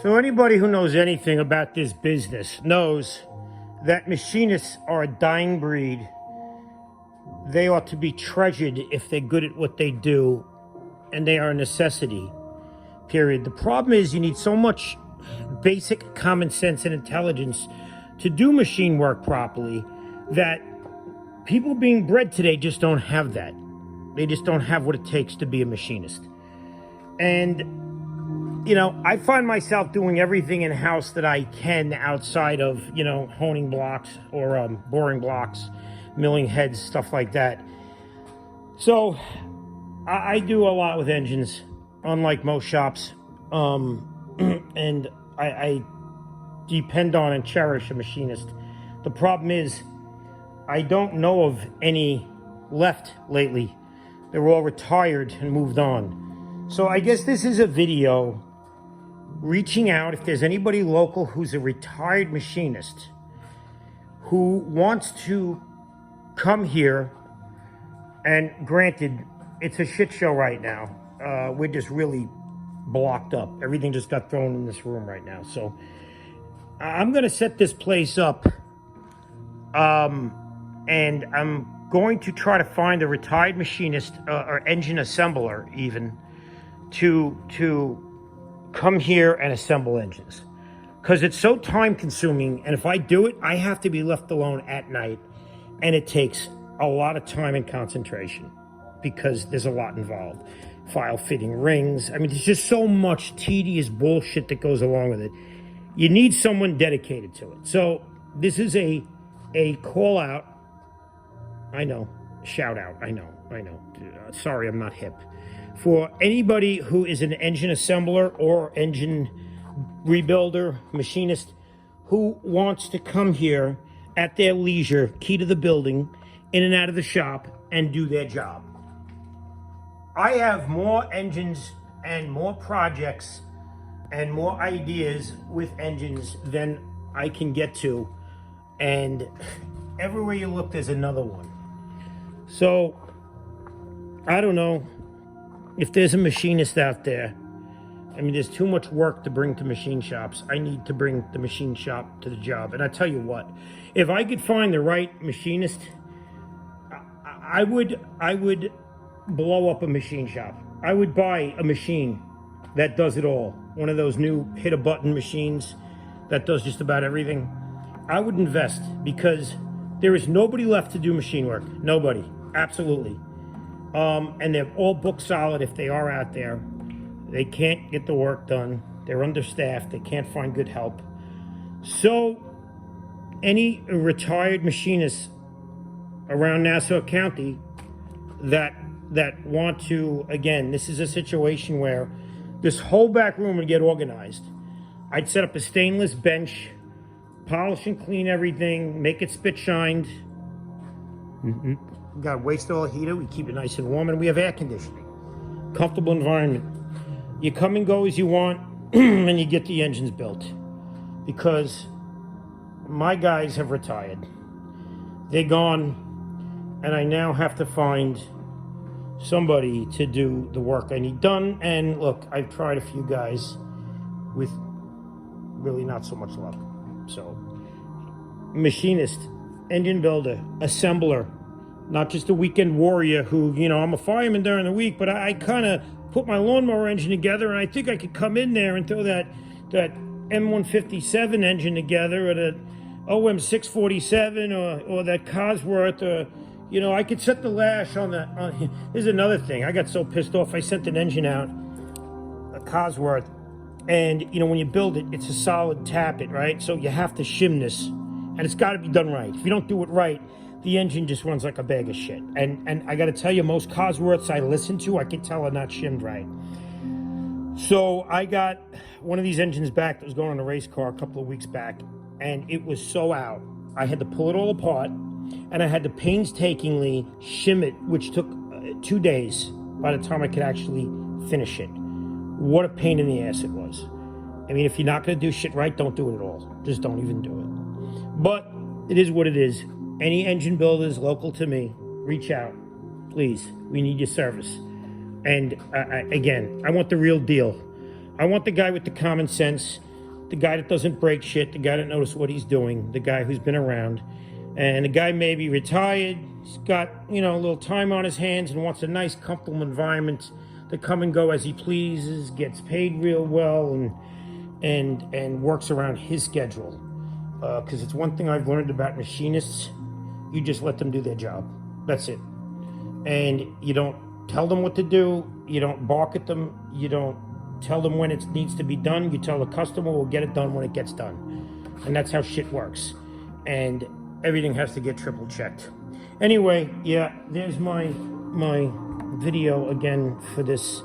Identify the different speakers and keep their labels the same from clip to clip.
Speaker 1: So anybody who knows anything about this business knows that machinists are a dying breed. They ought to be treasured if they're good at what they do, and they are a necessity, period. The problem is you need so much basic common sense and intelligence to do machine work properly that people being bred today just don't have that. They just don't have what it takes to be a machinist. And you know, I find myself doing everything in-house that I can outside of, you know, honing blocks or boring blocks, milling heads, stuff like that. So I do a lot with engines, unlike most shops. And I depend on and cherish a machinist. The problem is I don't know of any left lately. They're all retired and moved on. So I guess this is a video reaching out if there's anybody local who's a retired machinist who wants to come here. And granted, it's a shit show right now. We're just really blocked up. Everything just got thrown in this room right now. So I'm going to set this place up. And I'm going to try to find a retired machinist or engine assembler even to come here and assemble engines, because it's so time consuming. And if I do it, I have to be left alone at night, and it takes a lot of time and concentration because there's a lot involved. File fitting rings. I mean, there's just so much tedious bullshit that goes along with it. You need someone dedicated to it. So this is a call out. I know, shout out. I know. Sorry, I'm not hip. For anybody who is an engine assembler or engine rebuilder, machinist, who wants to come here at their leisure, key to the building, in and out of the shop, and do their job. I have more engines and more projects and more ideas with engines than I can get to. And everywhere you look, there's another one. So, I don't know if there's a machinist out there. I mean, there's too much work to bring to machine shops. I need to bring the machine shop to the job. And I tell you what, if I could find the right machinist, I would blow up a machine shop. I would buy a machine that does it all. One of those new hit-a-button machines that does just about everything. I would invest, because there is nobody left to do machine work. Nobody. Absolutely. And they're all book solid if they are out there. They can't get the work done. They're understaffed. They can't find good help. So any retired machinists around Nassau County that want to, again, this is a situation where this whole back room would get organized. I'd set up a stainless bench, polish and clean everything, make it spit shined. We got a waste oil heater. We keep it nice and warm, and we have air conditioning. Comfortable environment. You come and go as you want, and you get the engines built. Because my guys have retired. They're gone, and I now have to find somebody to do the work I need done. And look, I've tried a few guys with really not so much luck. So, machinist, engine builder, assembler, not just a weekend warrior who, you know, I'm a fireman during the week, but I kind of put my lawnmower engine together, and I think I could come in there and throw that M157 engine together, or that OM647, or that Cosworth, or, you know, I could set the lash on that. Here's another thing. I got so pissed off. I sent an engine out, a Cosworth, and, you know, when you build it, it's a solid tappet, right? So you have to shim this, and it's got to be done right. If you don't do it right, the engine just runs like a bag of shit. And I got to tell you, most Cosworths I listen to, I can tell are not shimmed right. So I got one of these engines back that was going on a race car a couple of weeks back, and it was so out. I had to pull it all apart, and I had to painstakingly shim it, which took 2 days by the time I could actually finish it. What a pain in the ass it was. I mean, if you're not going to do shit right, don't do it at all. Just don't even do it. But it is what it is. Any engine builders local to me, reach out. Please, we need your service. And again, I want the real deal. I want the guy with the common sense the guy that doesn't break shit, the guy that knows what he's doing, the guy who's been around. And the guy may be retired, he's got, you know, a little time on his hands and wants a nice, comfortable environment to come and go as he pleases, gets paid real well, and works around his schedule. Because it's one thing I've learned about machinists, you just let them do their job. That's it. And you don't tell them what to do, you don't bark at them, you don't tell them when it needs to be done, you tell the customer we'll get it done when it gets done. And that's how shit works. And everything has to get triple checked. Anyway, yeah, there's my video again for this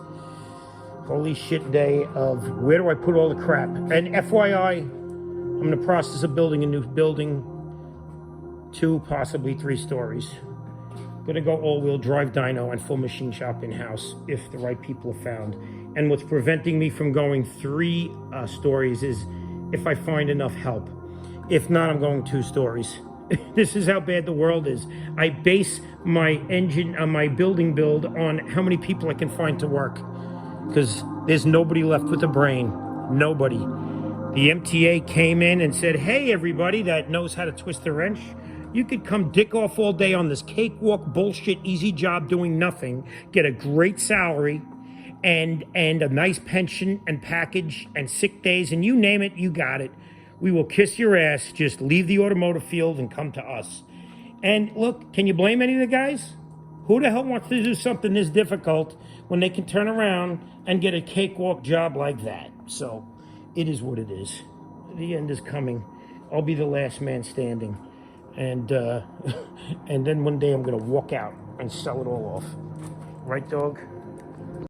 Speaker 1: holy shit day of where do I put all the crap. And FYI, I'm in the process of building a new building, 2, possibly 3 stories. Gonna go all-wheel drive dyno and full machine shop in-house if the right people are found. And what's preventing me from going 3 stories is if I find enough help. If not, I'm going 2 stories. This is how bad the world is. I base my my building build on how many people I can find to work. Because there's nobody left with a brain. Nobody. The MTA came in and said, hey, everybody that knows how to twist a wrench, you could come dick off all day on this cakewalk bullshit, easy job doing nothing, get a great salary, and a nice pension and package and sick days, and you name it, you got it. We will kiss your ass. Just leave the automotive field and come to us. And look, can you blame any of the guys? Who the hell wants to do something this difficult when they can turn around and get a cakewalk job like that? So it is what it is. The end is coming. I'll be the last man standing. And and then one day I'm going to walk out and sell it all off. Right, dog?